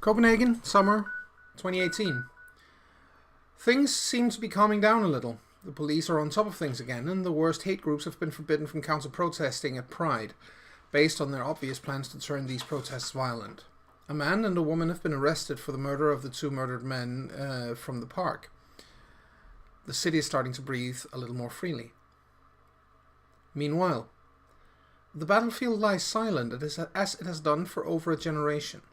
Copenhagen, summer 2018. Things seem to be calming down a little. The police are on top of things again, and the worst hate groups have been forbidden from counter-protesting at Pride, based on their obvious plans to turn these protests violent. A man and a woman have been arrested for the murder of the two murdered men from the park. The city is starting to breathe a little more freely. Meanwhile, the battlefield lies silent as it has done for over a generation.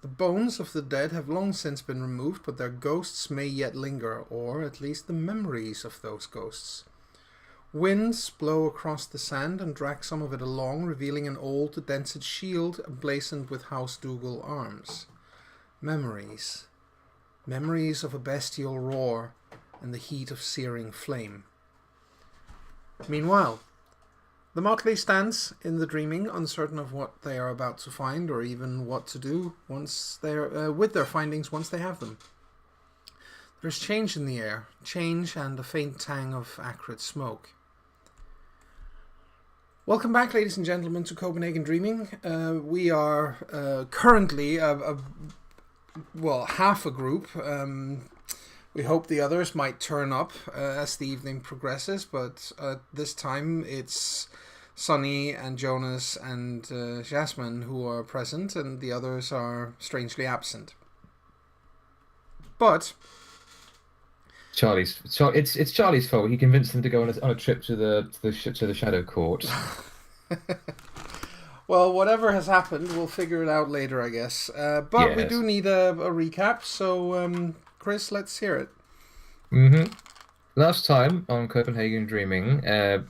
The bones of the dead have long since been removed, but their ghosts may yet linger, or at least the memories of those ghosts. Winds blow across the sand and drag some of it along, revealing an old, dented shield emblazoned with House Dougal arms. Memories. Memories of a bestial roar and the heat of searing flame. Meanwhile, the motley stands in the dreaming, uncertain of what they are about to find, or even what to do once they're with their findings once they have them. There's change in the air, change and a faint tang of acrid smoke. Welcome back, ladies and gentlemen, to Copenhagen Dreaming. We are currently half a group. We hope the others might turn up as the evening progresses, but this time it's Sunny and Jonas and Jasmine who are present, and the others are strangely absent. But it's Charlie's fault. He convinced them to go on a trip to the Shadow Court. Well, whatever has happened, we'll figure it out later, I guess. But yes, we do need a recap, so Chris, let's hear it. Mm-hmm. Last time on Copenhagen Dreaming, as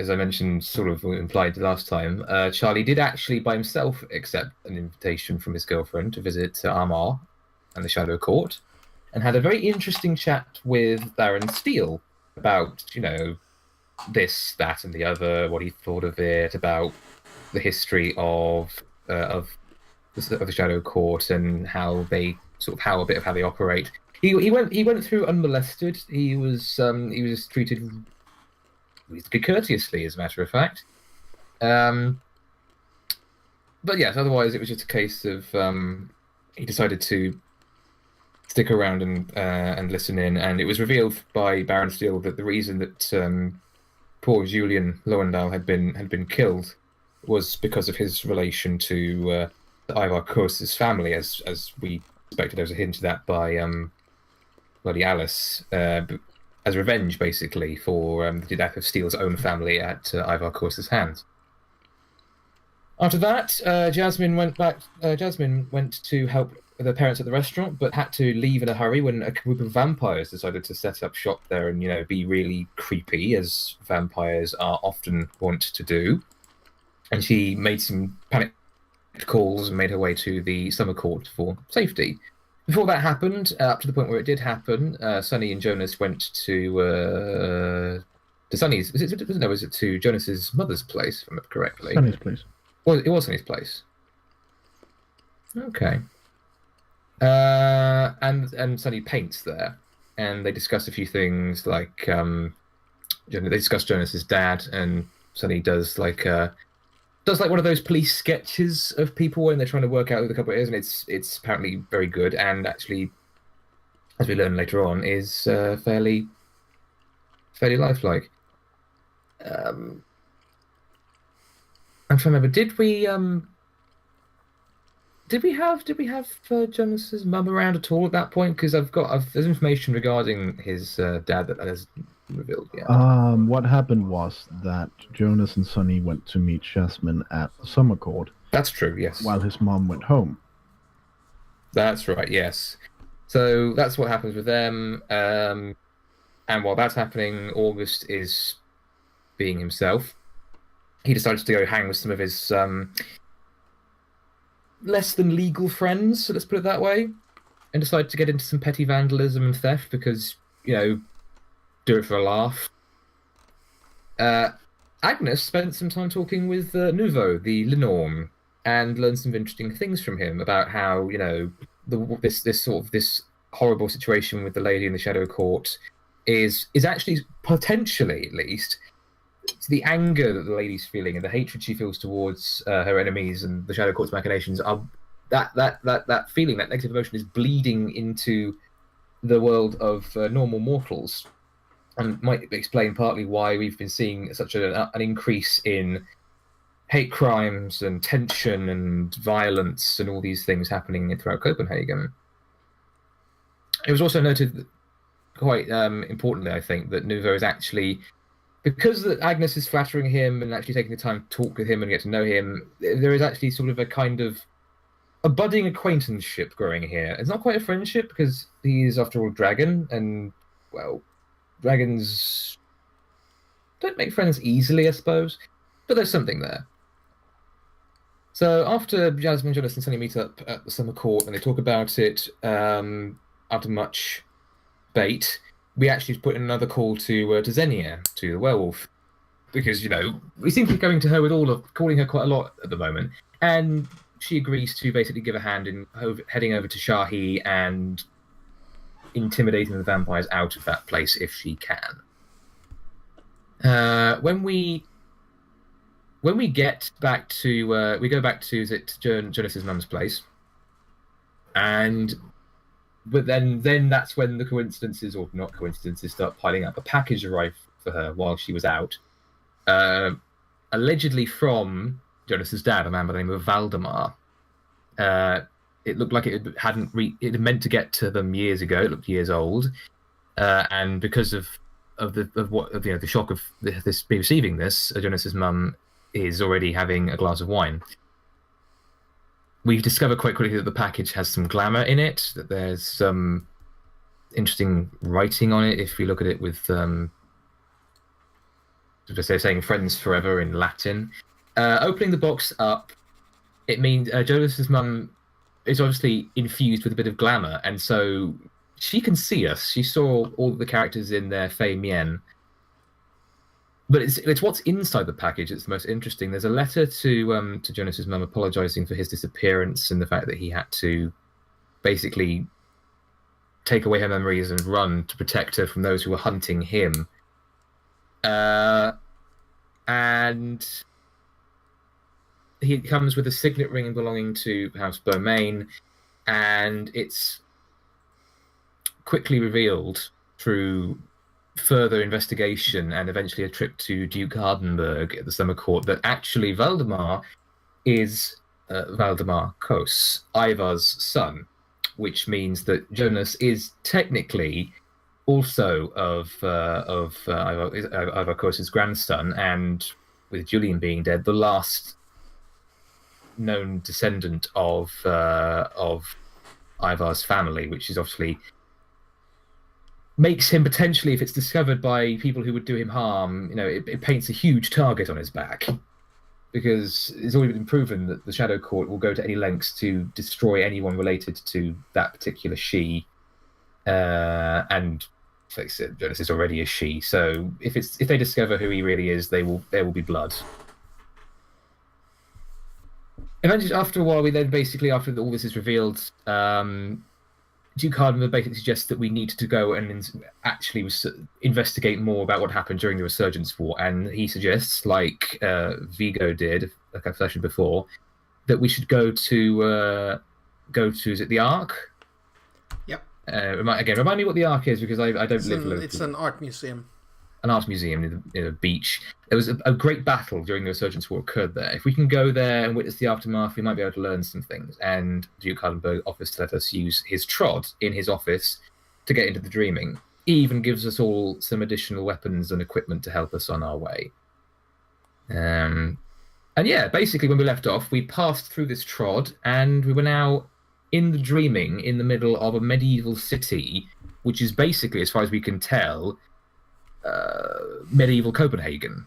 I mentioned, sort of implied last time, Charlie did actually by himself accept an invitation from his girlfriend to visit Armagh and the Shadow Court, and had a very interesting chat with Baron Steele about, this, that, and the other, what he thought of it, about the history of the Shadow Court and how they how they operate. He went through unmolested. He was treated reasonably courteously, as a matter of fact. But yes, otherwise it was just a case of he decided to stick around and listen in, and it was revealed by Baron Steele that the reason that poor Julian Lowendal had been killed was because of his relation to Ivar Kors's family, as we suspected. There was a hint to that by bloody Alice, as revenge, basically, for the death of Steele's own family at Ivar Kors's hands. After that, Jasmine went to help the parents at the restaurant, but had to leave in a hurry when a group of vampires decided to set up shop there and, be really creepy, as vampires are often wont to do. And she made some panicked calls and made her way to the summer court for safety. Before that happened, up to the point where it did happen, Sunny and Jonas went to Sunny's. Was it to Jonas's mother's place, if I remember correctly? Sunny's place. Well, it was Sunny's place. Okay. And Sunny paints there, and they discuss a few things, like they discuss Jonas's dad, and Sunny does one of those police sketches of people when they're trying to work out who the couple is, and it's apparently very good, and actually, as we learn later on, is fairly lifelike. I'm trying to remember. Did we have Jonas's mum around at all at that point? Because there's information regarding his dad that has revealed yet. What happened was that Jonas and Sunny went to meet Jasmine at the summer court. That's true, yes. While his mom went home. That's right, yes. So that's what happens with them. And while that's happening, August is being himself. He decides to go hang with some of his less than legal friends, so let's put it that way, and decided to get into some petty vandalism and theft because, do it for a laugh. Agnes spent some time talking with Nouveau, the Lenormand, and learned some interesting things from him about how, this horrible situation with the lady in the Shadow Court is actually, potentially at least, the anger that the lady's feeling and the hatred she feels towards her enemies and the Shadow Court's machinations that feeling, that negative emotion, is bleeding into the world of normal mortals, and might explain partly why we've been seeing such an increase in hate crimes and tension and violence and all these things happening throughout Copenhagen. It was also noted quite importantly, I think, that Nouveau is actually, because Agnes is flattering him and actually taking the time to talk with him and get to know him, there is actually sort of a kind of a budding acquaintanceship growing here. It's not quite a friendship because he is, after all, a dragon, and, well, dragons don't make friends easily, I suppose, but there's something there. So after Jasmine, Jonas, and Sunny meet up at the summer court and they talk about it, after much debate, we actually put in another call to Xenia, to the werewolf, because, you know, we seem to be going to her with calling her quite a lot at the moment, and she agrees to basically give a hand in heading over to Shahi and intimidating the vampires out of that place if she can. When we get back to we go back to Jonas's mum's place, but then that's when the coincidences, or not coincidences, start piling up. A package arrived for her while she was out, allegedly from Jonas's dad, a man by the name of Valdemar. It looked like it had meant to get to them years ago. It looked years old, and because of the shock of this receiving this, Jonas's mum is already having a glass of wine. We've discovered quite quickly that the package has some glamour in it, that there's some interesting writing on it if we look at it with, saying friends forever in Latin. Opening the box up, it means Jonas's mum is obviously infused with a bit of glamour, and so she can see us. She saw all the characters in their fey mien. But it's what's inside the package that's the most interesting. There's a letter to Jonas's mum apologizing for his disappearance and the fact that he had to basically take away her memories and run to protect her from those who were hunting him. And he comes with a signet ring belonging to House Beaumain, and it's quickly revealed through further investigation and eventually a trip to Duke Hardenberg at the summer court that actually Valdemar is Valdemar Kos, Ivar's son, which means that Jonas is technically also of Ivar Kos's grandson, and with Julian being dead, the last known descendant of Ivar's family, which is obviously makes him potentially, if it's discovered by people who would do him harm, it paints a huge target on his back, because it's already been proven that the Shadow Court will go to any lengths to destroy anyone related to that particular she. And like I said, Jonas is already a she, so if they discover who he really is, there will be blood. Eventually, after a while, we then basically, after all this is revealed, Duke Hardenberg basically suggests that we need to go and actually investigate more about what happened during the Resurgence War, and he suggests, like Vigo did, like I've mentioned before, that we should go to is it the Ark? Yep. Remind me what the Ark is, because I don't live locally. It's an art museum. An art museum near the beach. There was a great battle during the Resurgence War occurred there. If we can go there and witness the aftermath, we might be able to learn some things. And Duke Hardenberg offers to let us use his trod in his office to get into the dreaming. He even gives us all some additional weapons and equipment to help us on our way. And yeah, basically when we left off, we passed through this trod and we were now in the dreaming in the middle of a medieval city, which is basically, as far as we can tell, medieval Copenhagen.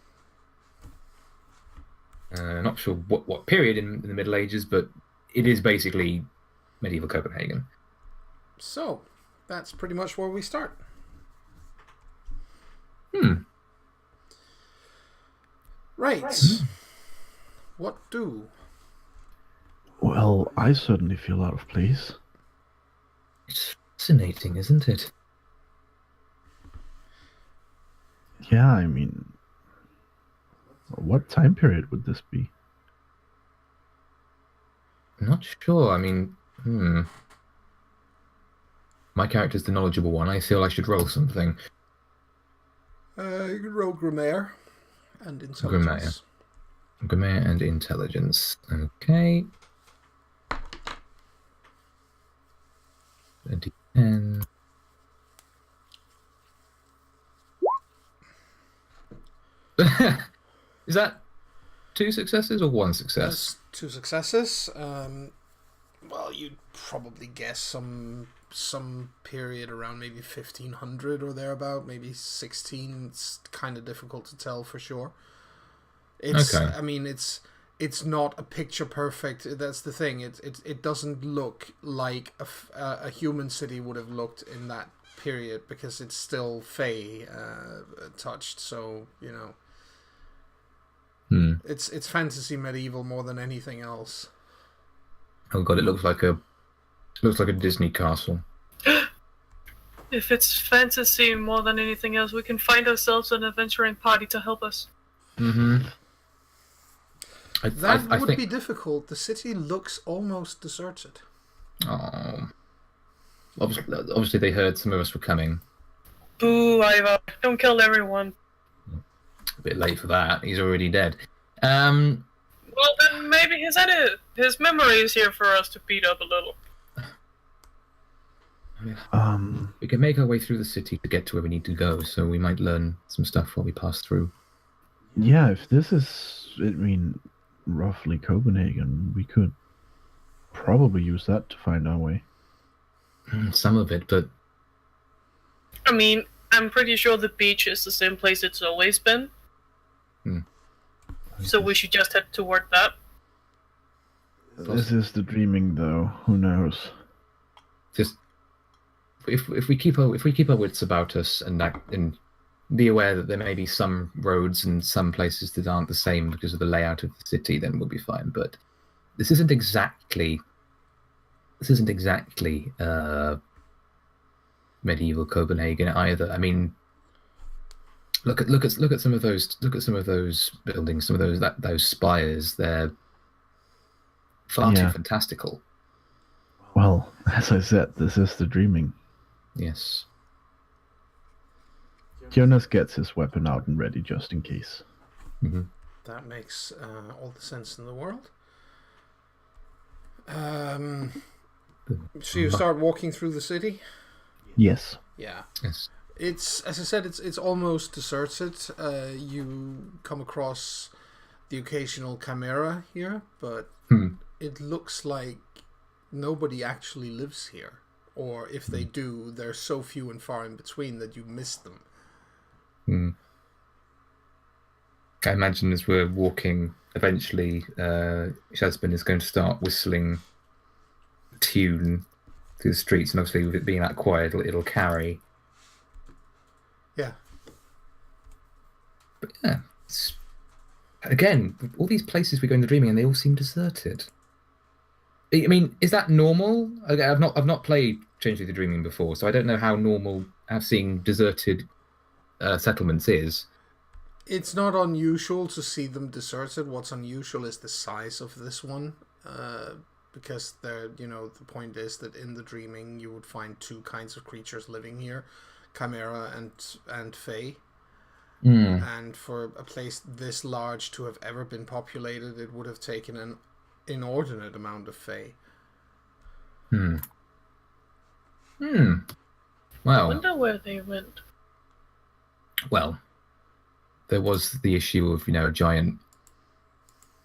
Not sure what period in the Middle Ages, but it is basically medieval Copenhagen. So, that's pretty much where we start. Right. What do? Well, I certainly feel out of place. It's fascinating, isn't it? Yeah, I mean, what time period would this be? Not sure. I mean, my character's the knowledgeable one. I feel I should roll something. You can roll Grimaire and Grimaire. Intelligence. Grimaire and intelligence. Okay. 10. Is that 2 successes or 1 success? That's 2 successes. Well, you'd probably guess some period around maybe 1500 or thereabout, maybe 16. It's kind of difficult to tell for sure. Okay. I mean, it's not a picture perfect. That's the thing. It doesn't look like a human city would have looked in that period because it's still Fey touched. So it's fantasy medieval more than anything else. Oh god, it looks like a Disney castle. If it's fantasy more than anything else, we can find ourselves an adventuring party to help us. That would be difficult. The city looks almost deserted. Oh. Obviously they heard some of us were coming. Boo, Ivar. Don't kill everyone. A bit late for that. He's already dead. Well, then maybe his memory is here for us to beat up a little. We can make our way through the city to get to where we need to go, so we might learn some stuff while we pass through. Yeah, if this is, roughly Copenhagen, we could probably use that to find our way. Some of it, but... I mean, I'm pretty sure the beach is the same place it's always been. So we should just head toward that. This is the dreaming, though. Who knows? Just if we keep our wits about us and be aware that there may be some roads and some places that aren't the same because of the layout of the city, then we'll be fine. But this isn't exactly medieval Copenhagen either. I mean, look at some of those buildings, some of those spires. They're far too fantastical. Well, as I said, this is the dreaming. Yes. Jonas gets his weapon out and ready just in case. Mm-hmm. That makes all the sense in the world. So you start walking through the city? Yes. Yeah. Yes. It's, as I said, it's almost deserted. You come across the occasional chimera here, but it looks like nobody actually lives here. Or if they do, they're so few and far in between that you miss them. I imagine as we're walking, eventually Shazbin is going to start whistling a tune through the streets, and obviously with it being that quiet, it'll carry. Yeah. But yeah, again, all these places we go in the dreaming, and they all seem deserted. I mean, is that normal? I've not played Changeling the Dreaming before, so I don't know how normal seeing deserted settlements is. It's not unusual to see them deserted. What's unusual is the size of this one, because the point is that in the dreaming you would find 2 kinds of creatures living here, chimera and Fae. And for a place this large to have ever been populated, it would have taken an inordinate amount of Fae. Well, I wonder where they went. Well, there was the issue of a giant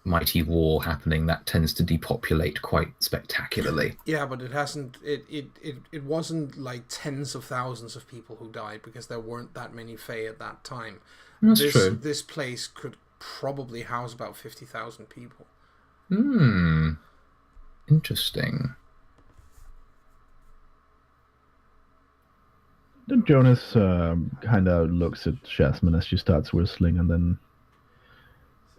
mighty war happening that tends to depopulate quite spectacularly. Yeah, but it hasn't. It wasn't like tens of thousands of people who died because there weren't that many Fae at that time. That's true. This place could probably house about 50,000 people. Interesting. Then Jonas kind of looks at Shasmin as she starts whistling and then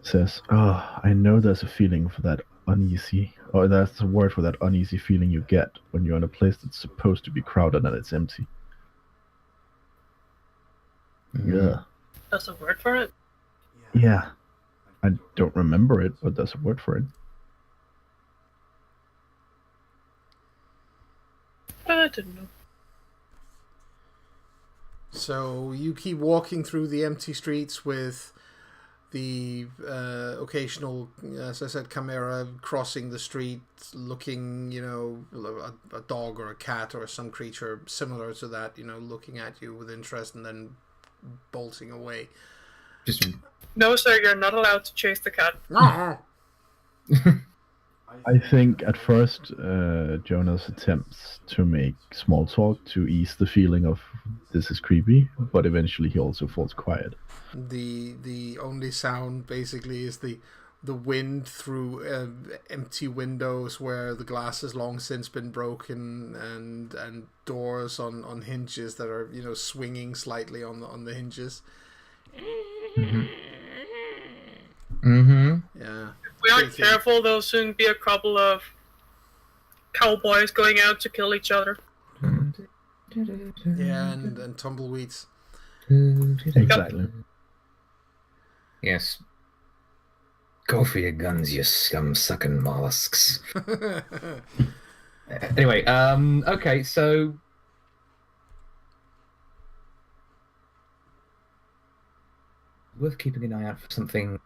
says, "Oh, I know there's a feeling for that uneasy, or that's a word for that uneasy feeling you get when you're in a place that's supposed to be crowded and it's empty." Yeah. That's a word for it? Yeah. I don't remember it, but there's a word for it. I didn't know. So you keep walking through the empty streets with the occasional, as I said, chimera crossing the street, looking, a dog or a cat or some creature similar to that, looking at you with interest and then bolting away. No, sir, you're not allowed to chase the cat. I think at first Jonas attempts to make small talk to ease the feeling of this is creepy, but eventually he also falls quiet. The only sound basically is the wind through empty windows where the glass has long since been broken, and doors on hinges that are swinging slightly on the hinges. Yeah. If we aren't careful, there'll soon be a couple of cowboys going out to kill each other. Yeah, and tumbleweeds. Exactly. Yes. Go for your guns, you scum-sucking mollusks. Anyway, okay, so... worth keeping an eye out for something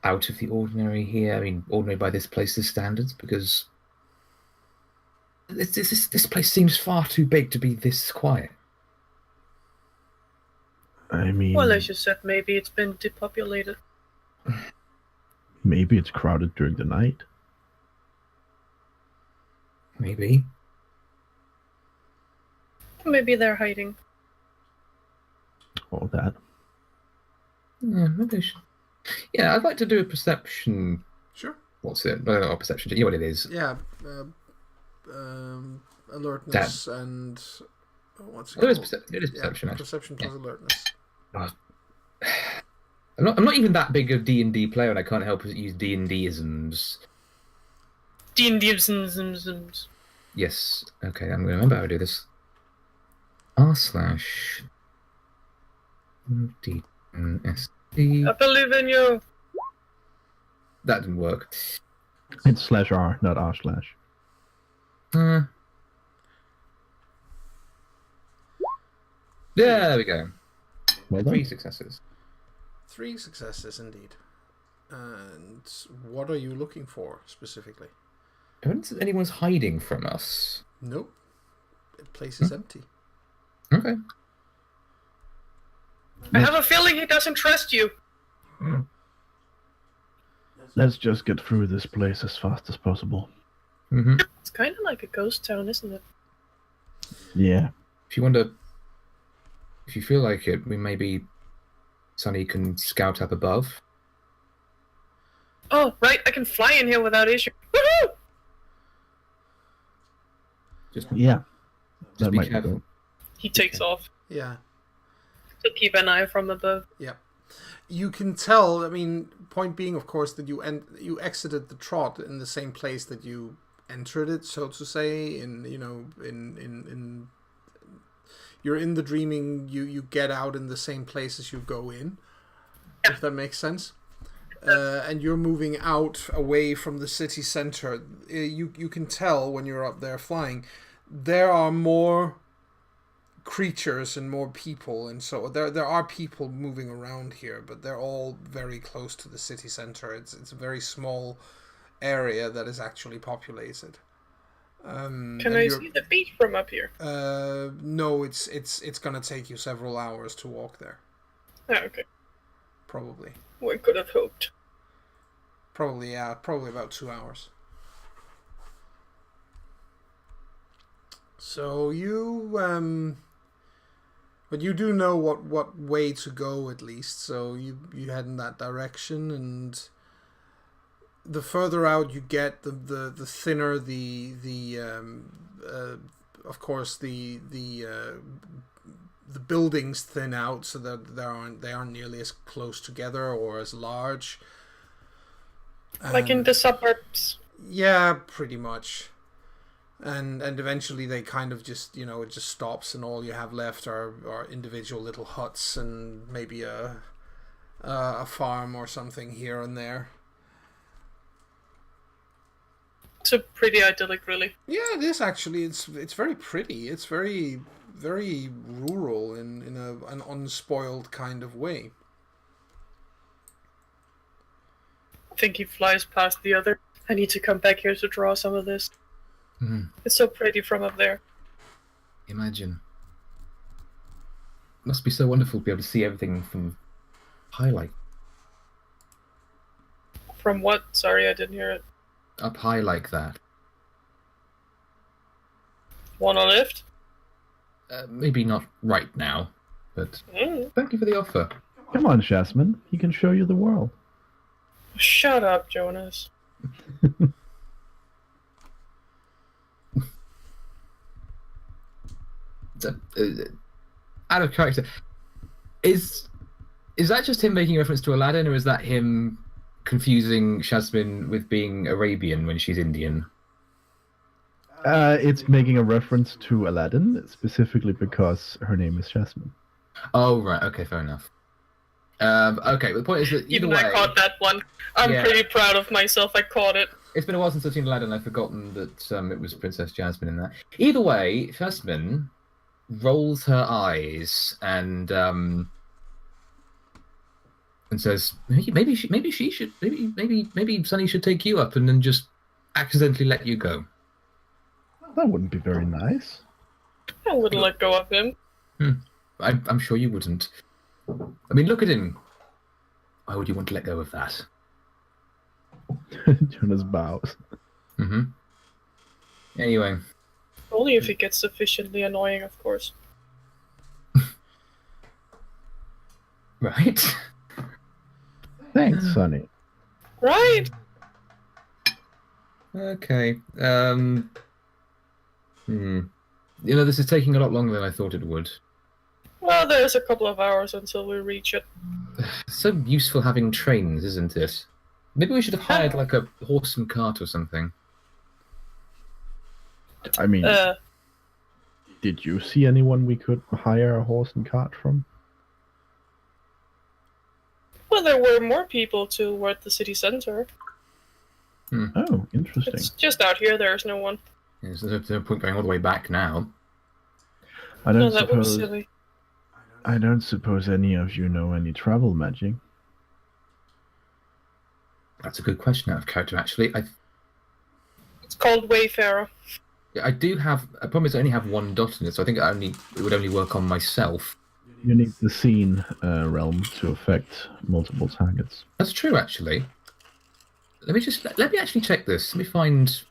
out of the ordinary here. I mean, ordinary by this place's standards, because this place seems far too big to be this quiet. I mean... Well, as you said, maybe it's been depopulated. Maybe it's crowded during the night. Maybe. Maybe they're hiding. All that. Yeah, maybe I should... Yeah, I'd like to do a perception... Sure. What's it? No, not perception. You know what it is. Yeah. Alertness and... what's it It is, called? it is perception, actually. Perception plus alertness. I'm not even that big a D&D player, and I can't help but use D&D-isms. D&D-isms. Yes. Okay, I'm going to remember how to do this. r/... D-N-S-D... I believe in you. That didn't work. It's /R, not r/. There we go. Well done. 3 successes. 3 successes, indeed. And what are you looking for, specifically? I don't think anyone's hiding from us. Nope. The place is empty. Okay. I have a feeling he doesn't trust you. Let's just get through this place as fast as possible. Mm-hmm. It's kind of like a ghost town, isn't it? Yeah. If you feel like it, we maybe Sunny can scout up above. Oh, right, I can fly in here without issue. Woohoo! Yeah. Just That be might careful. go. He takes off Yeah. to keep an eye from above. Yeah. You can tell, I mean, point being, of course, that you exited the trot in the same place that you entered it, so to say, you're in the dreaming, you get out in the same place as you go in, if that makes sense. And you're moving out away from the city center. You can tell when you're up there flying, there are more creatures and more people, and so there are people moving around here, but they're all very close to the city center. It's a very small area that is actually populated. Can I see the beach from up here? No, it's gonna take you several hours to walk there. Oh, okay. Probably. We could have hoped. Probably, yeah. Probably about 2 hours. So but you do know what way to go, at least. So you head in that direction, and the further out you get, the thinner of course the buildings thin out, so that they aren't nearly as close together or as large. Like in the suburbs. Yeah, pretty much. And eventually they kind of just, it just stops, and all you have left are individual little huts and maybe a farm or something here and there. It's a pretty idyllic, really. Yeah, it is actually. It's very pretty. It's very rural in an unspoiled kind of way. I think he flies past the other. I need to come back here to draw some of this. It's so pretty from up there. Imagine. Must be so wonderful to be able to see everything from highlight. From what? Sorry, I didn't hear it. Up high like that. Wanna lift? Maybe not right now, but thank you for the offer. Come on, Jasmine. He can show you the world. Shut up, Jonas. Out of character, is that just him making reference to Aladdin, or is that him confusing Jasmine with being Arabian when she's Indian? It's making a reference to Aladdin, specifically because her name is Jasmine. Oh, right. Okay, fair enough. Okay, but the point is that either Even way... I caught that one. I'm pretty proud of myself. I caught it. It's been a while since I've seen Aladdin. I've forgotten that it was Princess Jasmine in that. Either way, Jasmine rolls her eyes and says, maybe Sunny should take you up and then just accidentally let you go. That wouldn't be very nice. I wouldn't let go of him. I'm sure you wouldn't. I mean, look at him. Why would you want to let go of that? Jonas bows. Anyway. Only if he gets sufficiently annoying, of course. Right. Thanks, Sunny. Right. Okay. This is taking a lot longer than I thought it would. Well, there's a couple of hours until we reach it. It's so useful having trains, isn't it? Maybe we should have hired like a horse and cart or something. I mean, did you see anyone we could hire a horse and cart from? Well, there were more people toward the city center. Oh, interesting. It's just out here, there's no one. There's no point going all the way back now. That would be silly. I don't suppose any of you know any travel magic. That's a good question out of character, actually. It's called Wayfarer. I do have... A problem is I only have one dot in it, so I think it would only work on myself. You need the scene realm to affect multiple targets. That's true, actually. Let me actually check this. Let me find...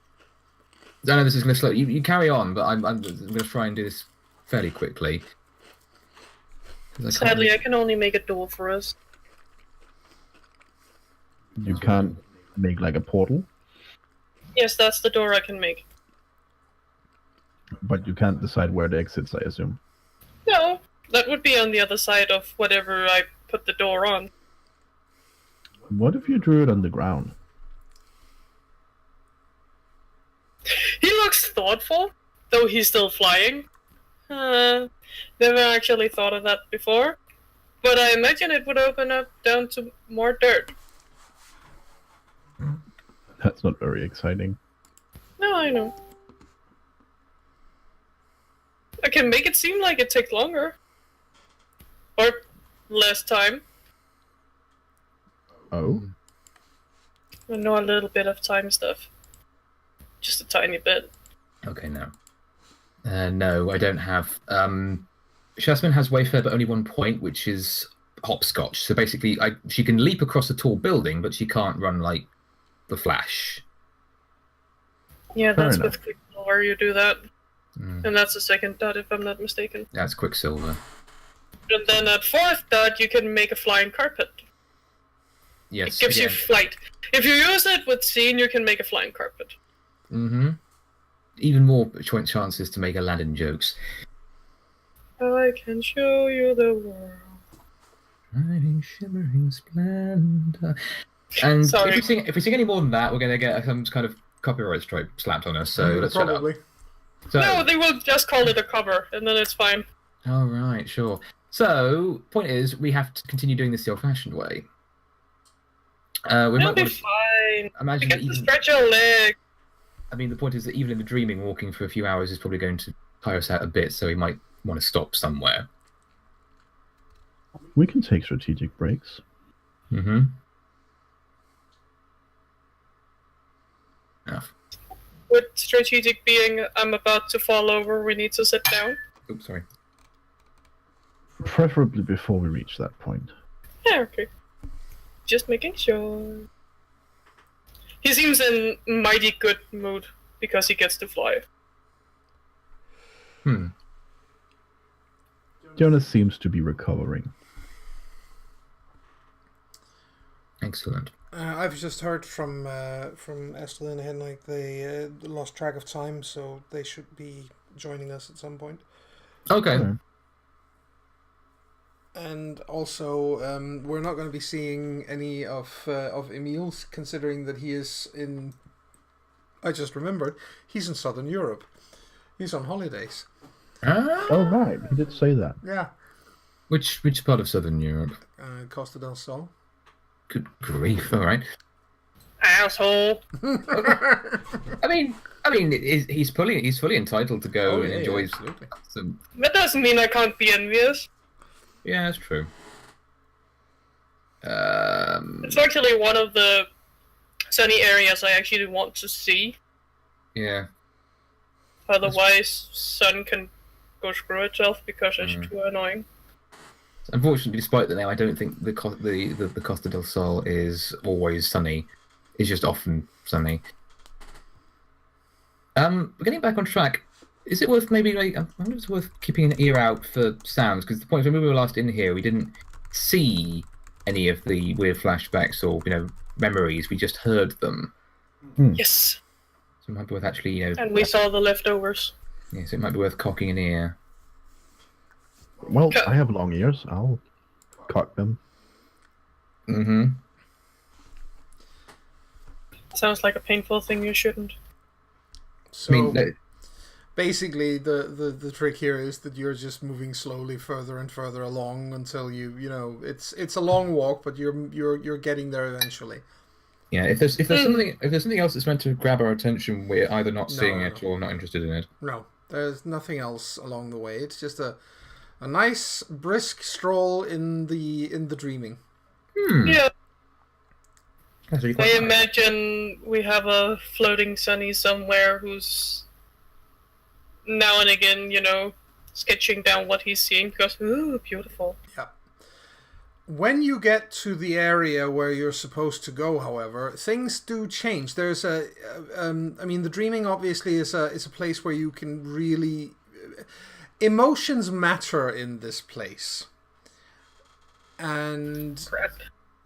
I know this is going to slow... You carry on, but I'm going to try and do this fairly quickly. Sadly, I can only make a door for us. You can't make like a portal? Yes, that's the door I can make. But you can't decide where the exits, I assume. No, that would be on the other side of whatever I put the door on. What if you drew it on the ground? He looks thoughtful, though he's still flying. Never actually thought of that before, but I imagine it would open up down to more dirt. That's not very exciting. No, I know. I can make it seem like it takes longer. Or less time. Oh? I know a little bit of time stuff. Just a tiny bit. Okay, no. No, I don't have... Jasmine has Wayfair, but only 1 point, which is hopscotch. So basically, she can leap across a tall building, but she can't run like the Flash. Yeah, that's with Quicksilver you do that. And that's the second dot, if I'm not mistaken. That's Quicksilver. And then at 4th dot, you can make a flying carpet. Yes. It gives you flight. If you use it with scene, you can make a flying carpet. Even more chances to make Aladdin jokes. I can show you the world. Shining, shimmering splendor. And if we sing any more than that, we're going to get some kind of copyright strike slapped on us. So let's probably. So, no, they will just call it a cover, and then it's fine. All right, sure. So, point is, we have to continue doing this the old-fashioned way. It'll be fine. Imagine I get to stretch your leg. I mean, the point is that even in the dreaming, walking for a few hours is probably going to tire us out a bit, so we might want to stop somewhere. We can take strategic breaks. Mm-hmm. Enough. With strategic being, I'm about to fall over, we need to sit down. Oops, sorry. Preferably before we reach that point. Yeah, okay. Just making sure. He seems in mighty good mood because he gets to fly. Jonas seems to be recovering. Excellent. I've just heard from Estelle and Henrik. They lost track of time, so they should be joining us at some point. Okay. And also, we're not going to be seeing any of Emil, considering that he is in. I just remembered he's in Southern Europe. He's on holidays. Oh right, he did say that. Yeah. Which part of Southern Europe? Costa del Sol. Good grief! All right. Asshole. I mean, he's fully entitled to go and enjoy. Absolutely. Some. That doesn't mean I can't be envious. Yeah, that's true. It's actually one of the sunny areas I actually want to see. Yeah. Otherwise, sun can go screw itself because it's too annoying. Unfortunately, despite that now, I don't think the Costa del Sol is always sunny. It's just often sunny. Getting back on track, is it worth maybe I wonder if it's worth keeping an ear out for sounds? Because the point is, when we were last in here, we didn't see any of the weird flashbacks or memories. We just heard them. Yes. So it might be worth actually And we saw the leftovers. Yeah, so it might be worth cocking an ear. Well, I have long ears. I'll cock them. Mm-hmm. Sounds like a painful thing you shouldn't. So basically, the trick here is that you're just moving slowly further and further along until it's a long walk, but you're getting there eventually. Yeah, if there's something else that's meant to grab our attention, we're either not seeing it or not interested in it. No, there's nothing else along the way. It's just a nice brisk stroll in the dreaming. Yeah. Really I imagine we have a floating sunny somewhere who's now and again, sketching down what he's seeing because, ooh, beautiful. Yeah. When you get to the area where you're supposed to go, however, things do change. There's the dreaming obviously is a place where you can really emotions matter in this place, and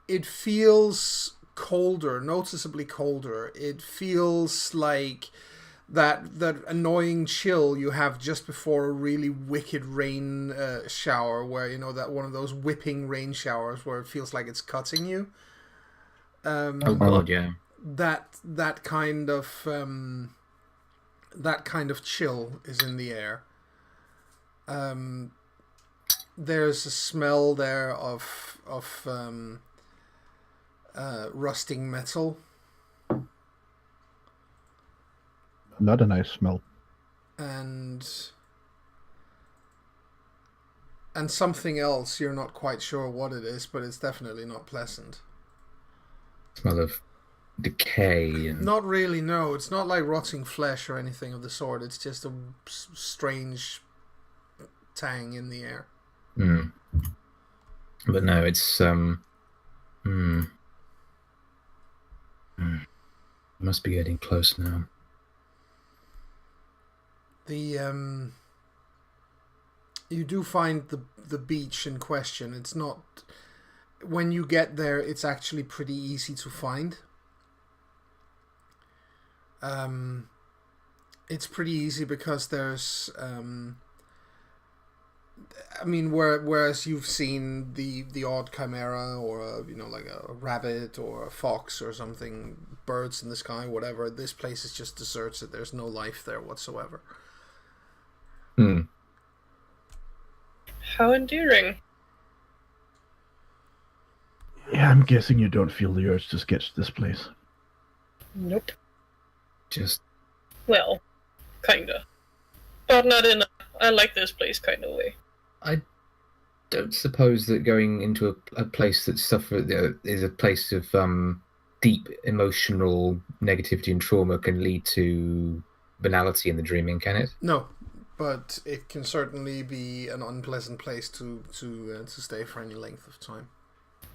it feels colder, noticeably colder. It feels like that annoying chill you have just before a really wicked rain shower, where that one of those whipping rain showers where it feels like it's cutting you. Oh god, yeah. That kind of chill is in the air. There's a smell there of rusting metal. Not a nice smell. And something else, you're not quite sure what it is, but it's definitely not pleasant. Smell of decay. And... Not really, no. It's not like rotting flesh or anything of the sort. It's just a strange tang in the air. But no, it's must be getting close now. You do find the beach in question. It's not, when you get there, it's actually pretty easy to find. It's pretty easy because there's whereas you've seen the odd chimera or like a rabbit or a fox or something, birds in the sky, whatever, this place is just deserted. There's no life there whatsoever. How endearing. Yeah, I'm guessing you don't feel the urge to sketch this place. Nope. Just Well, kinda. But not in a I like this place kind of way. I don't suppose that going into a place that is a place of deep emotional negativity and trauma can lead to banality in the dreaming, can it? No, but it can certainly be an unpleasant place to stay for any length of time.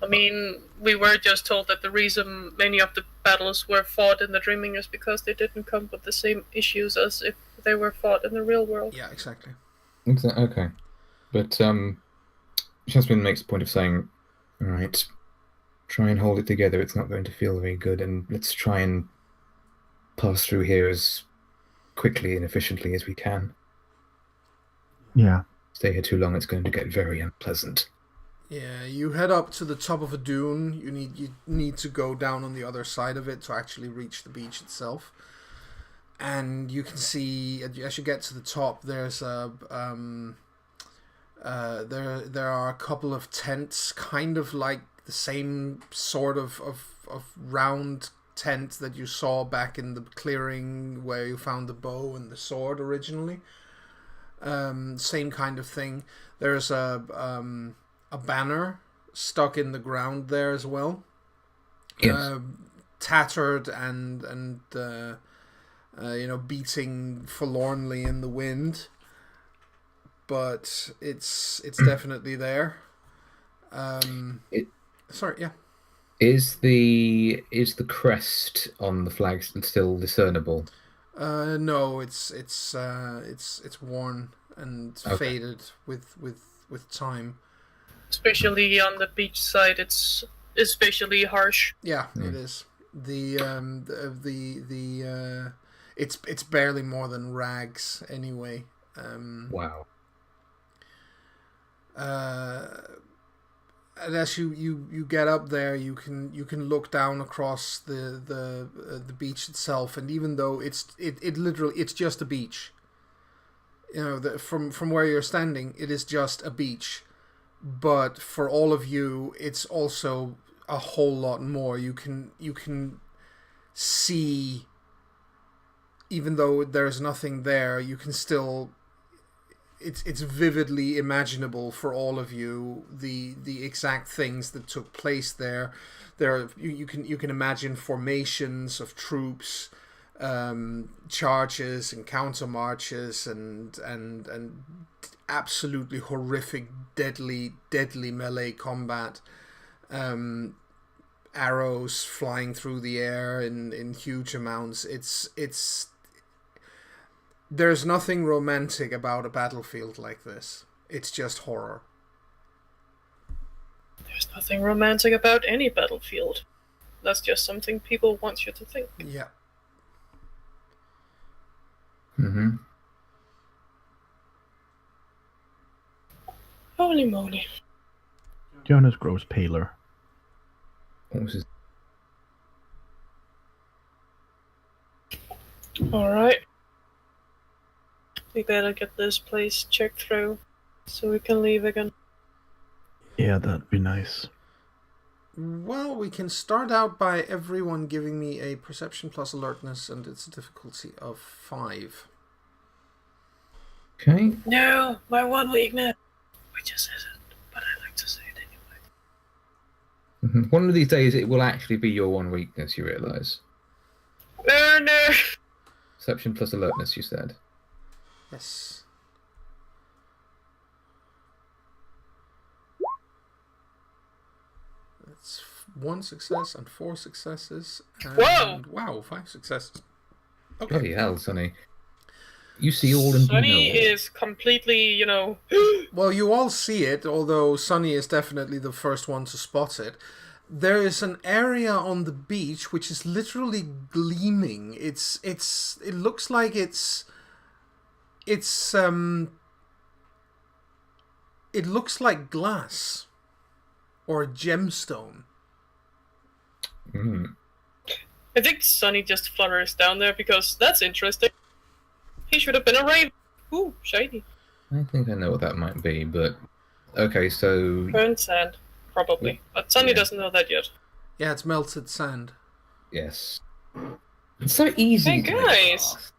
I mean, we were just told that the reason many of the battles were fought in the dreaming is because they didn't come with the same issues as if they were fought in the real world. Yeah, exactly. Okay. But Jasmine makes a point of saying, all right, try and hold it together. It's not going to feel very good, and let's try and pass through here as quickly and efficiently as we can. Yeah. Stay here too long, it's going to get very unpleasant. Yeah, you head up to the top of a dune. You need to go down on the other side of it to actually reach the beach itself. And you can see as you get to the top, there's a there are a couple of tents, kind of like the same sort of round tent that you saw back in the clearing where you found the bow and the sword originally. Same kind of thing. There's a banner stuck in the ground there as well. Yes. Tattered and beating forlornly in the wind, but it's definitely there. Sorry, yeah. Is the crest on the flag still discernible? No, it's worn and faded with time. Especially on the beach side, it's especially harsh. Yeah, it is. It's barely more than rags anyway. Wow. And as you get up there, you can look down across the beach itself, and even though it's literally just a beach. From where you're standing, it is just a beach. But for all of you, it's also a whole lot more. You can see, even though there's nothing there, you can still. It's vividly imaginable for all of you the exact things that took place there. You can imagine formations of troops, charges and counter marches and absolutely horrific, deadly melee combat. Arrows flying through the air in huge amounts. There's nothing romantic about a battlefield like this. It's just horror. There's nothing romantic about any battlefield. That's just something people want you to think. Yeah. Mm-hmm. Holy moly. Jonas grows paler. What was his... Alright. We better get this place checked through so we can leave again. Yeah, that'd be nice. Well, we can start out by everyone giving me a perception plus alertness, and it's a difficulty of 5. Okay. No, my one weakness. Which is isn't, but I like to say it anyway. Mm-hmm. One of these days it will actually be your one weakness, you realise. No. Perception plus alertness, you said. Yes. That's 1 success and 4 successes. And Whoa! Wow, 5 successes. Okay. Bloody hell, Sonny. You see all and Sonny you know all. is completely, Well, you all see it, although Sunny is definitely the first one to spot it. There is an area on the beach which is literally gleaming. It looks like it looks like glass or a gemstone. Mm. I think Sonny just flutters down there because that's interesting. He should have been a raven. Ooh, shiny. I think I know what that might be, but... Okay, so... Burnt sand, probably. But Sonny doesn't know that yet. Yeah, it's melted sand. Yes. It's so easy Hey, to make guys. glass.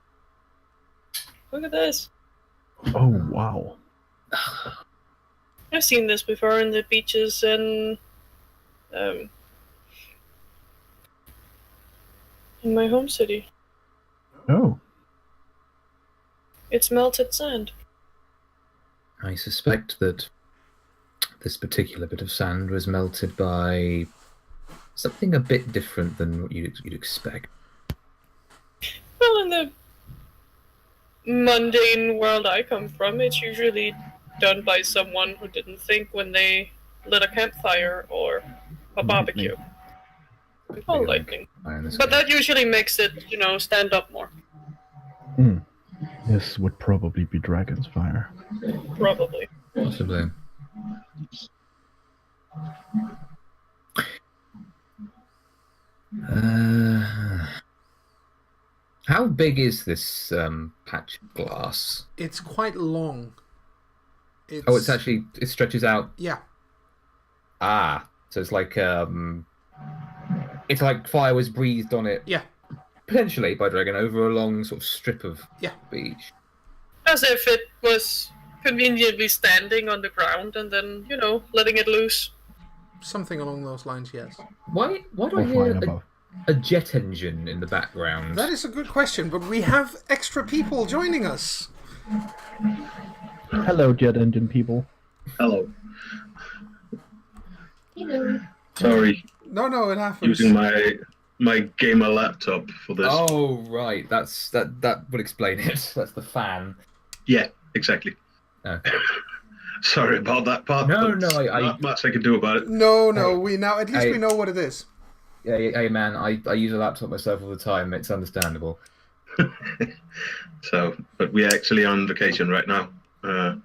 Look at this. Oh, wow. I've seen this before in the beaches in my home city. Oh. It's melted sand. I suspect that this particular bit of sand was melted by something a bit different than what you'd expect. Well, in the mundane world I come from, it's usually done by someone who didn't think when they lit a campfire or a barbecue. Oh, lightning. But that usually makes it, stand up more. This would probably be dragon's fire. Probably. Possibly. How big is this patch of glass? It's quite long. It stretches out. Yeah. So it's like fire was breathed on it. Yeah. Potentially by dragon over a long sort of strip of beach. As if it was conveniently standing on the ground and then, letting it loose. Something along those lines, yes. Why do I hear a jet engine in the background? That is a good question, but we have extra people joining us. Hello, jet engine people. Hello. Sorry. No, it happens. Using my gamer laptop for this. Oh right, that would explain it. That's the fan. Yeah, exactly. Okay. Sorry about that part. No, not much I can do about it. No, we now at least we know what it is. Yeah, hey man, I use a laptop myself all the time. It's understandable. But we're actually on vacation right now.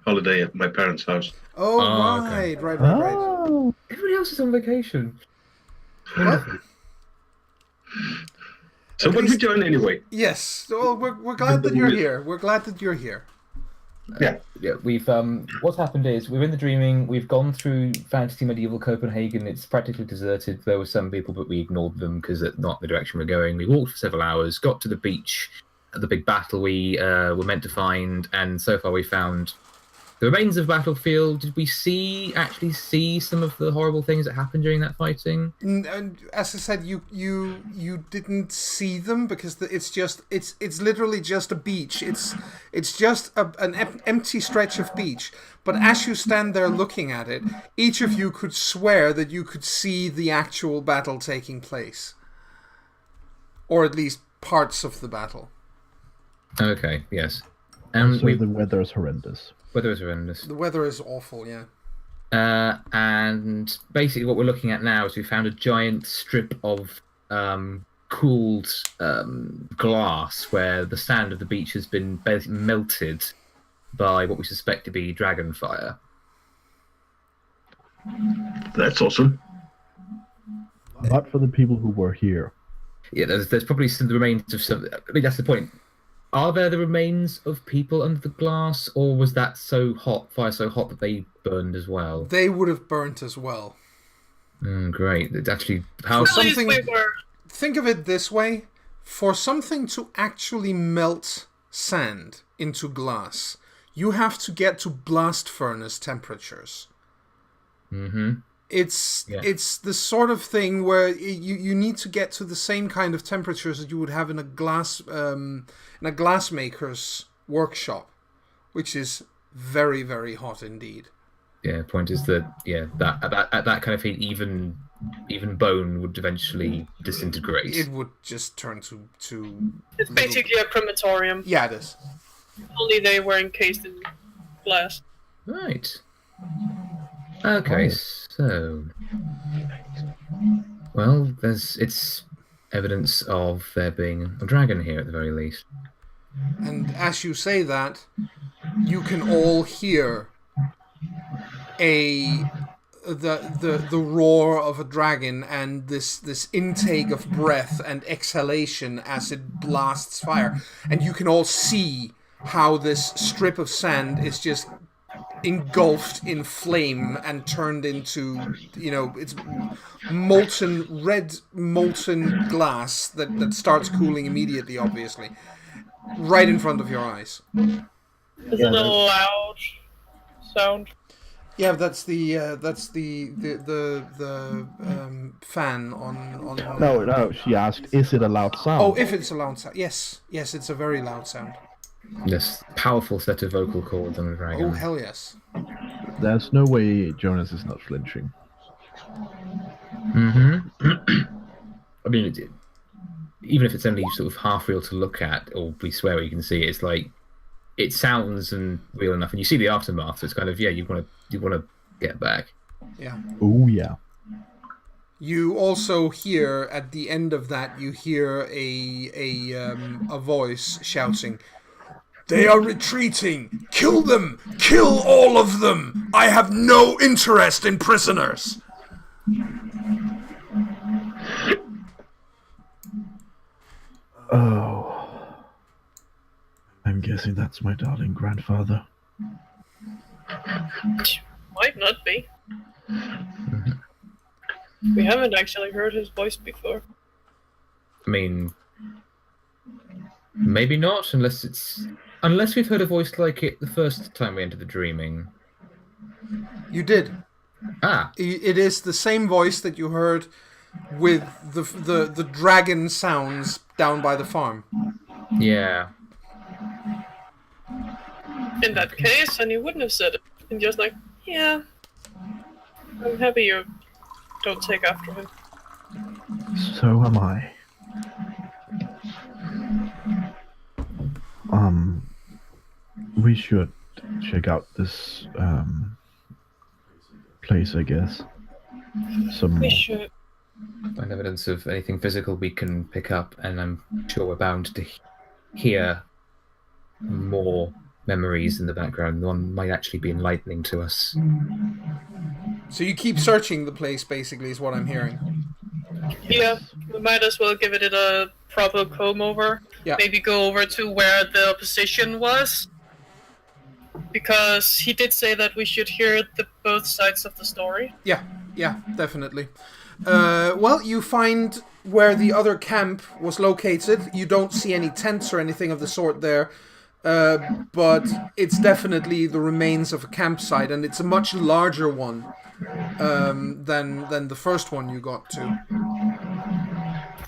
Holiday at my parents' house. Oh, right, okay. right. Oh. Everybody else is on vacation. What? So when we join anyway? Yes. Well, we're glad that you're here. We're glad that you're here. Yeah. We've what's happened is we're in the dreaming. We've gone through fantasy medieval Copenhagen. It's practically deserted. There were some people, but we ignored them because it's not the direction we're going. We walked for several hours, got to the beach, the big battle we were meant to find, and so far we found the remains of battlefield. Did we actually see some of the horrible things that happened during that fighting? And as I said, you didn't see them because it's literally just a beach. It's just an empty stretch of beach. But as you stand there looking at it, each of you could swear that you could see the actual battle taking place, or at least parts of the battle. Okay. Yes. So the weather is horrendous. Weather is horrendous. The weather is awful, yeah. And basically what we're looking at now is we found a giant strip of cooled glass where the sand of the beach has been basically melted by what we suspect to be dragon fire. That's awesome. Not for the people who were here. Yeah, there's probably some the remains of some. I mean, that's the point. Are there the remains of people under the glass, or was that fire so hot that they burned as well? They would have burnt as well. Great. It's actually Think of it this way: for something to actually melt sand into glass, you have to get to blast furnace temperatures. Mm-hmm. It's the sort of thing where you need to get to the same kind of temperatures that you would have in a glassmaker's workshop, which is very, very hot indeed. Yeah. Point is that that at that kind of heat, even bone would eventually disintegrate. It would just turn to. It's basically a crematorium. Yeah, it is. Only they were encased in glass. Right. Okay, so it's evidence of there being a dragon here at the very least. And as you say that, you can all hear the roar of a dragon and this intake of breath and exhalation as it blasts fire, and you can all see how this strip of sand is just engulfed in flame and turned into, it's molten glass that starts cooling immediately, obviously. right in front of your eyes. Is it a loud sound? Yeah, that's the fan on. No, she asked, is it a loud sound? Oh, if it's a loud sound, yes, it's a very loud sound. This powerful set of vocal cords on a dragon. Oh hell yes. There's no way Jonas is not flinching. I mean, even if it's only sort of half real to look at, or we swear you can see, it's like it sounds and real enough, and you see the aftermath. So it's kind of you want to get back. Yeah. Oh yeah. You also hear at the end of that, you hear a voice shouting, "They are retreating! Kill them! Kill all of them! I have no interest in prisoners!" Oh. I'm guessing that's my darling grandfather. Might not be. We haven't actually heard his voice before. I mean, maybe not, unless we've heard a voice like it the first time we entered the dreaming. You did. Ah, It is the same voice that you heard with the dragon sounds down by the farm. yeah. In that case, and you wouldn't have said it. And just like, yeah. I'm happy you don't take after him. So am I. We should check out this place, I guess. Some We more. should. Find evidence of anything physical we can pick up, and I'm sure we're bound to hear more memories in the background. One might actually be enlightening to us. So you keep searching the place, basically, is what I'm hearing. Yeah, we might as well give it a proper comb over. Yeah. Maybe go over to where the opposition was. Because he did say that we should hear both sides of the story. Yeah, definitely. Well, you find where the other camp was located. You don't see any tents or anything of the sort there. But it's definitely the remains of a campsite, and it's a much larger one than the first one you got to.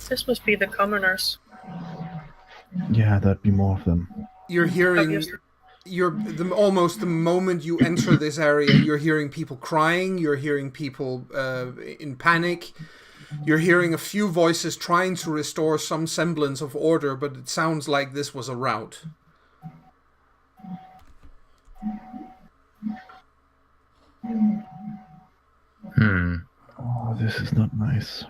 This must be the commoners. Yeah, that'd be more of them. You're hearing, Obviously. almost the moment you enter this area, you're hearing people crying. You're hearing people in panic. You're hearing a few voices trying to restore some semblance of order, but it sounds like this was a rout. Oh, this is not nice.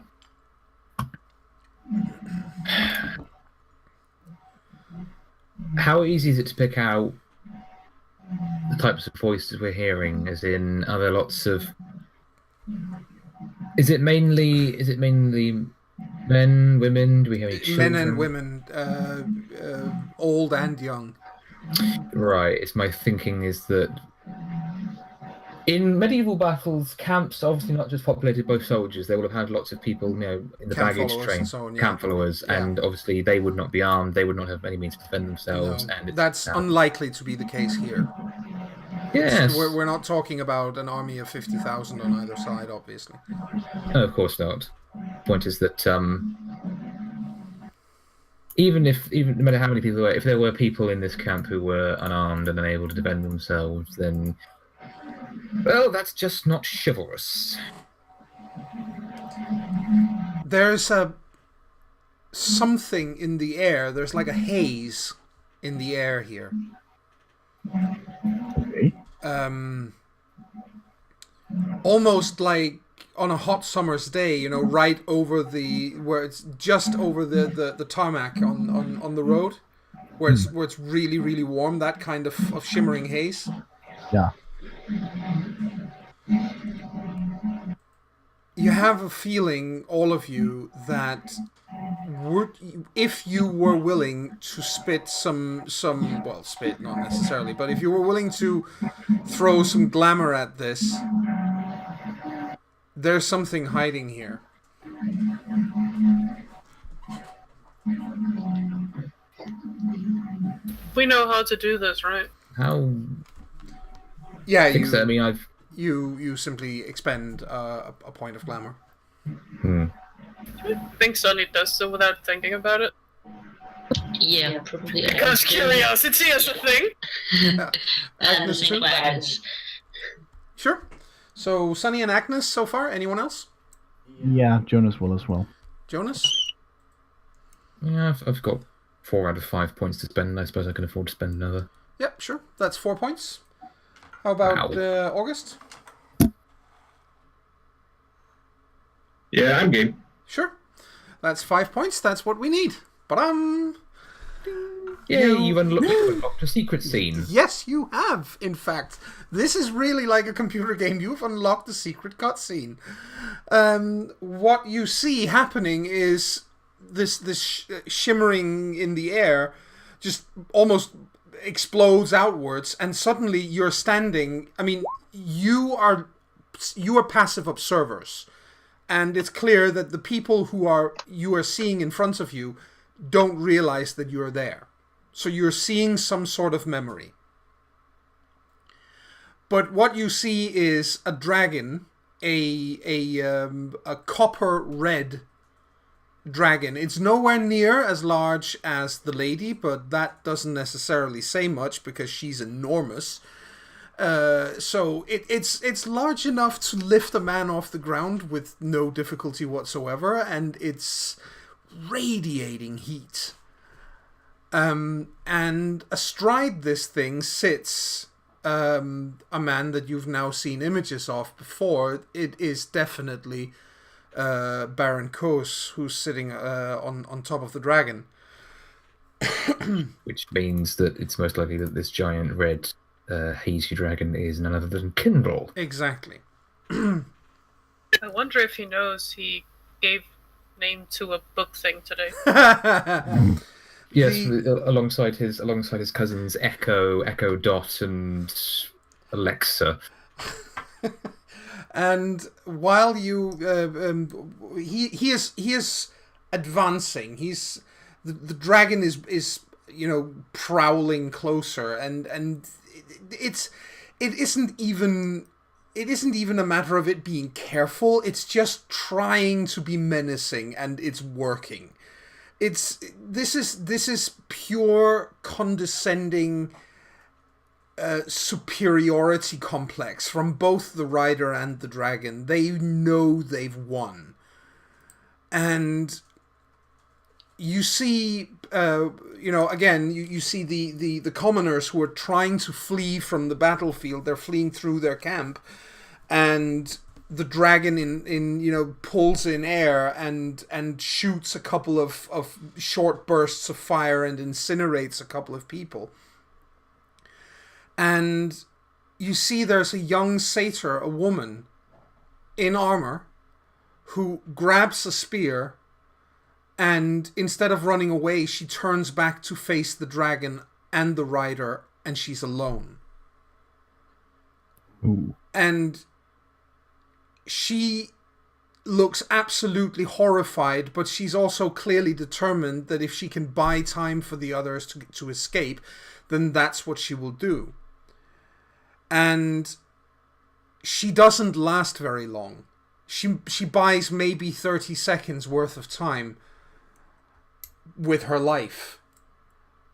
How easy is it to pick out the types of voices we're hearing? As in, are there lots of? Is it mainly men, women? Do we hear any children? Men and women, old and young. Right. It's my thinking is that in medieval battles, camps obviously not just populated by soldiers. They would have had lots of people, in the Camp baggage followers train, and so on, yeah. camp followers, Yeah. and obviously they would not be armed. They would not have any means to defend themselves. No, And it's, that's unlikely to be the case here. yes. We're not talking about an army of 50,000 on either side, obviously. No, of course not. Point is that even no matter how many people there were, if there were people in this camp who were unarmed and unable to defend themselves, then well, that's just not chivalrous. There's something in the air. There's like a haze in the air here. Okay. Almost like on a hot summer's day, right over where it's just over the tarmac on the road, where it's really, really warm. That kind of shimmering haze. Yeah. You have a feeling, all of you, that if you were willing to spit spit not necessarily, but if you were willing to throw some glamour at this, there's something hiding here. We know how to do this, right? How? Yeah, I think so. I mean, I've. you simply expend a point of glamour. I think Sonny does so without thinking about it. Yeah, probably. Because curiosity is a thing. Agnes Same too? for Agnes. Sure. So Sunny and Agnes so far. Anyone else? Yeah, Jonas will as well. Jonas? Yeah, I've got 4 out of 5 points to spend. I suppose I can afford to spend another. Yep, sure. That's 4 points. How about August? Yeah, I'm game. Sure. That's 5 points. That's what we need. Ba-dum! Yay, you've unlocked a secret scene. Yes, you have, in fact. This is really like a computer game. You've unlocked the secret cutscene. What you see happening is this shimmering in the air just almost explodes outwards, and suddenly you're standing. I mean, you are passive observers, and it's clear that the people you are seeing in front of you don't realize that you're there. So you're seeing some sort of memory. But what you see is a dragon, a copper red dragon. It's nowhere near as large as the lady, but that doesn't necessarily say much because she's enormous. So it's large enough to lift a man off the ground with no difficulty whatsoever, and it's radiating heat. And astride this thing sits a man that you've now seen images of before. It is definitely Baron Kos, who's sitting on top of the dragon. Which means that it's most likely that this giant red hazy dragon is none other than Kindle. Exactly. I wonder if he knows he gave name to a book thing today. Yes, alongside his cousins Echo Dot, and Alexa. And while you, he is advancing. He's the dragon is prowling closer, and it isn't even a matter of it being careful. It's just trying to be menacing, and it's working. This is pure condescending superiority complex from both the rider and the dragon. They know they've won, and you see, again, you see the commoners who are trying to flee from the battlefield. They're fleeing through their camp, and the dragon pulls in air and shoots a couple of short bursts of fire and incinerates a couple of people. And you see there's a young satyr, a woman in armor, who grabs a spear, and instead of running away, she turns back to face the dragon and the rider, and she's alone. Ooh. And she looks absolutely horrified, but she's also clearly determined that if she can buy time for the others to escape, then that's what she will do. And she doesn't last very long. She buys maybe 30 seconds worth of time with her life.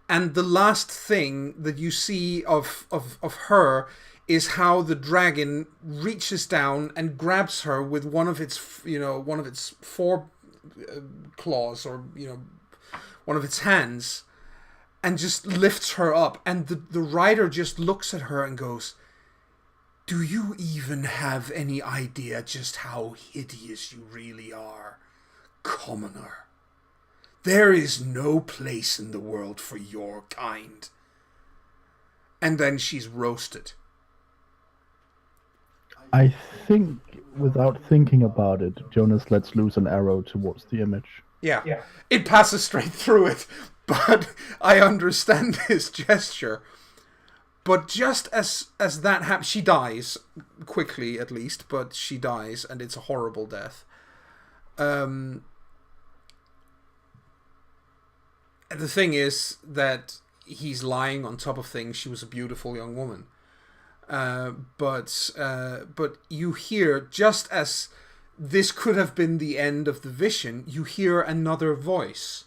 And the last thing that you see of her is how the dragon reaches down and grabs her with one of its four claws, or one of its hands, and just lifts her up. And the rider just looks at her and goes, "Do you even have any idea just how hideous you really are, commoner? There is no place in the world for your kind." And then she's roasted. I think, without thinking about it, Jonas lets loose an arrow towards the image. Yeah. It passes straight through it, but I understand his gesture. But just as that happens, she dies, quickly at least, but she dies, and it's a horrible death. The thing is that he's lying on top of things. She was a beautiful young woman. But you hear, just as this could have been the end of the vision, you hear another voice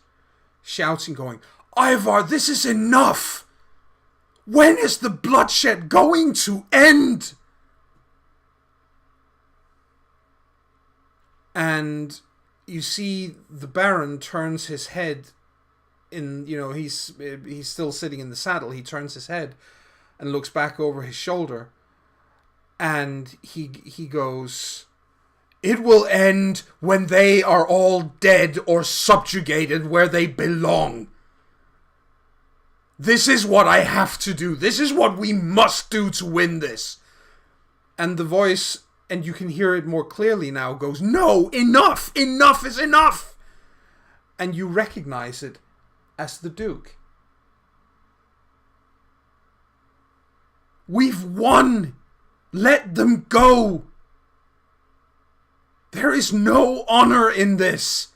shouting, going, Ivar, this is enough! When is the bloodshed going to end? And you see the Baron turns his head he's still sitting in the saddle. He turns his head and looks back over his shoulder, and he goes, it will end when they are all dead or subjugated where they belong. This is what I have to do. This is what we must do to win this. And the voice, and you can hear it more clearly now, goes, no, enough! Enough is enough! And you recognize it as the Duke. We've won! Let them go! There is no honor in this.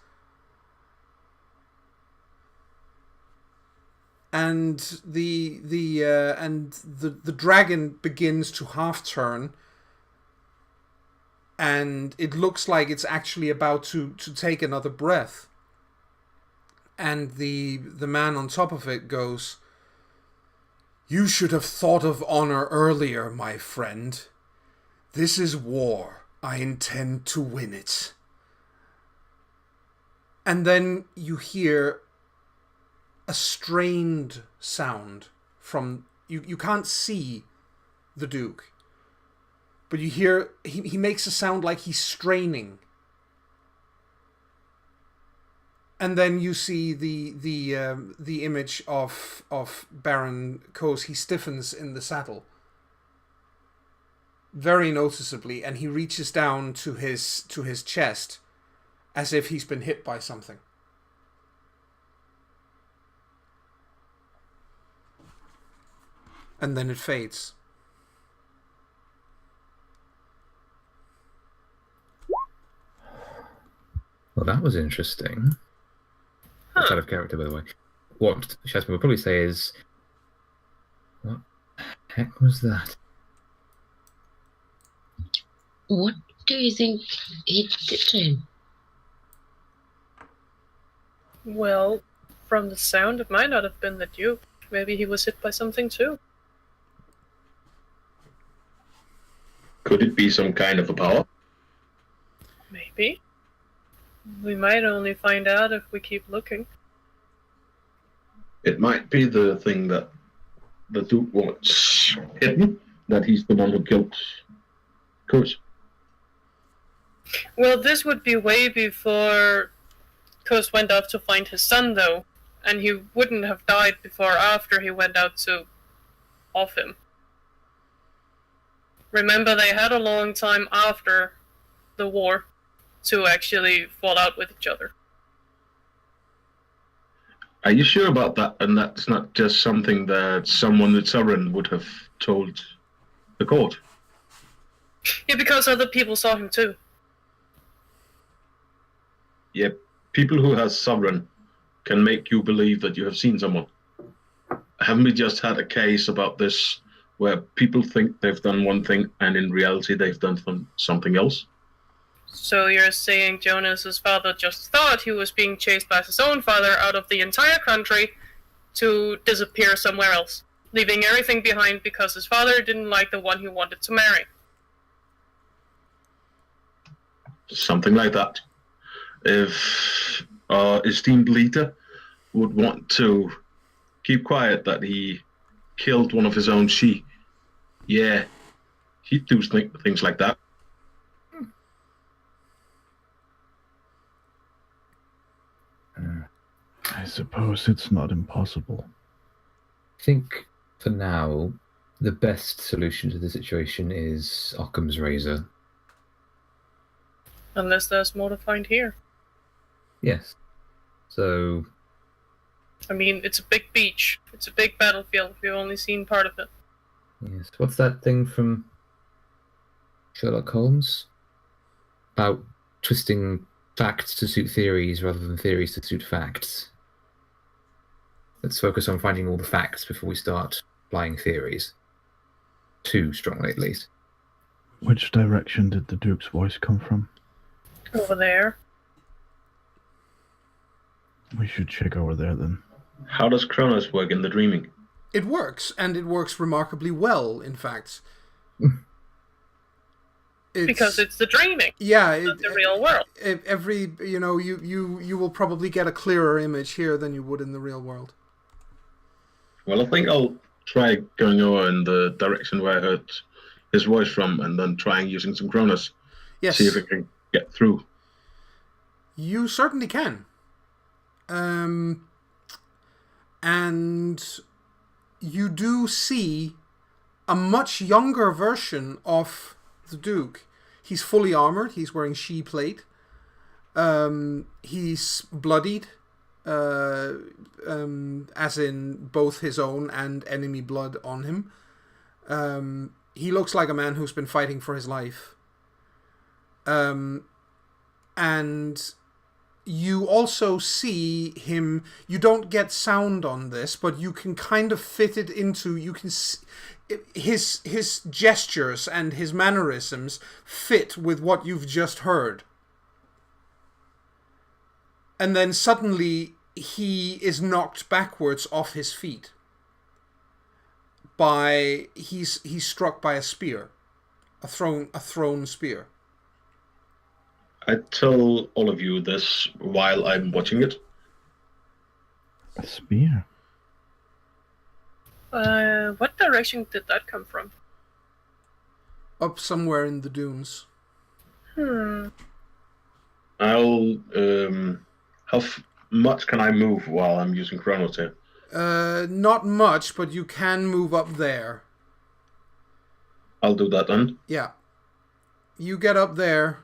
And the dragon begins to half turn, and it looks like it's actually about to take another breath. And the man on top of it goes, you should have thought of honor earlier, my friend. This is war. I intend to win it. And then you hear a strained sound from... You can't see the Duke, but you hear... He makes a sound like he's straining. And then you see the image of Baron Kos. He stiffens in the saddle very noticeably, and he reaches down to his chest as if he's been hit by something. And then it fades. Well, that was interesting. That's out of character, by the way. What Shasma would probably say is, what the heck was that? What do you think he did to him? Well, from the sound, it might not have been the Duke. Maybe he was hit by something too. Could it be some kind of a power? Maybe. We might only find out if we keep looking. It might be the thing that the Duke wants hidden, that he's the one who killed Kos. Well, this would be way before Kos went out to find his son, though, and he wouldn't have died before after he went out to off him. Remember, they had a long time after the war to actually fall out with each other. Are you sure about that? And that's not just something that someone with sovereign would have told the court? Yeah, because other people saw him too. Yeah, people who have sovereign can make you believe that you have seen someone. Haven't we just had a case about this where people think they've done one thing and in reality they've done something else? So you're saying Jonas's father just thought he was being chased by his own father out of the entire country to disappear somewhere else, leaving everything behind because his father didn't like the one he wanted to marry? Something like that. If our esteemed leader would want to keep quiet that he killed one of his own sheep, yeah, he'd do things like that. I suppose it's not impossible. I think, for now, the best solution to the situation is Occam's razor. Unless there's more to find here. Yes. So... I mean, it's a big beach. It's a big battlefield. We've only seen part of it. Yes. What's that thing from Sherlock Holmes? About twisting facts to suit theories rather than theories to suit facts. Let's focus on finding all the facts before we start applying theories. Too strongly, at least. Which direction did the Duke's voice come from? Over there. We should check over there then. How does Kronos work in the dreaming? It works, and it works remarkably well, in fact. Because it's the dreaming. Yeah, Not the real world. You will probably get a clearer image here than you would in the real world. Well, I think I'll try going over in the direction where I heard his voice from, and then trying using some Kronos. Yes. See if I can get through. You certainly can. And you do see a much younger version of the Duke. He's fully armored. He's wearing she plate. He's bloodied, as in both his own and enemy blood on him. He looks like a man who's been fighting for his life. And you also see him. You don't get sound on this, but you can kind of fit it into. You can see his gestures and his mannerisms fit with what you've just heard. And then suddenly he is knocked backwards off his feet. He's struck by a spear, a thrown spear. I tell all of you this while I'm watching it. A spear? What direction did that come from? Up somewhere in the dunes. I'll how much can I move while I'm using Kronos here? Not much, but you can move up there. I'll do that then. Yeah. You get up there,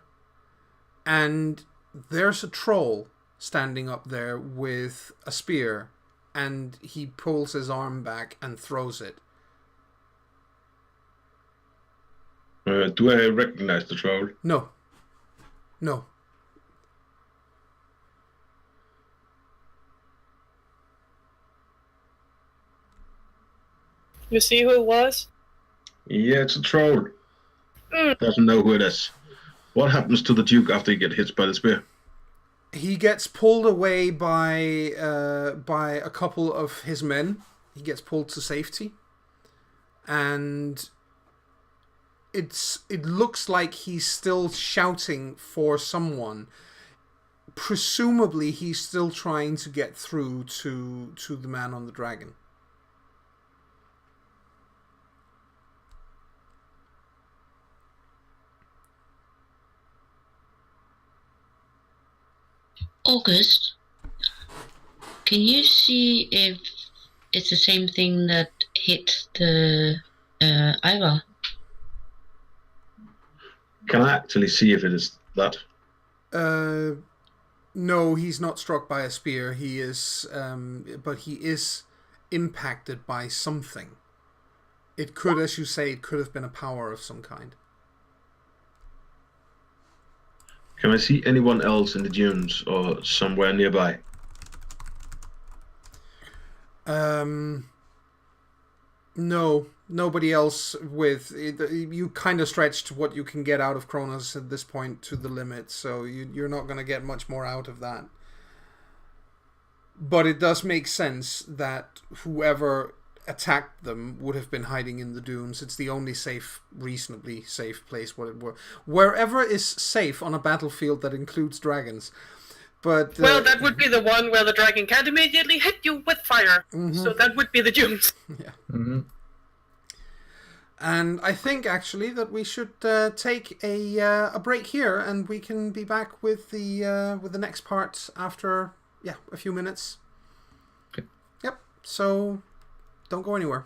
and there's a troll standing up there with a spear, and he pulls his arm back and throws it. Do I recognize the troll? No. You see who it was? Yeah, it's a troll. Doesn't know who it is. What happens to the Duke after he gets hit by the spear? He gets pulled away by a couple of his men. He gets pulled to safety, and it looks like he's still shouting for someone. Presumably, he's still trying to get through to the man on the dragon. August, can you see if it's the same thing that hit the Ivar? Can I actually see if it is that? No, he's not struck by a spear. He is, but he is impacted by something. It could, as you say, it could have been a power of some kind. Can I see anyone else in the dunes or somewhere nearby? No, nobody else with... You kind of stretched what you can get out of Kronos at this point to the limit, so you're not going to get much more out of that. But it does make sense that whoever attacked them would have been hiding in the dunes. It's the only reasonably safe place. Wherever is safe on a battlefield that includes dragons. But well, that would be the one where the dragon can't immediately hit you with fire. Mm-hmm. So that would be the dunes. Yeah. Mm-hmm. And I think actually that we should take a break here, and we can be back with the next part after a few minutes. Okay. Yep. So don't go anywhere.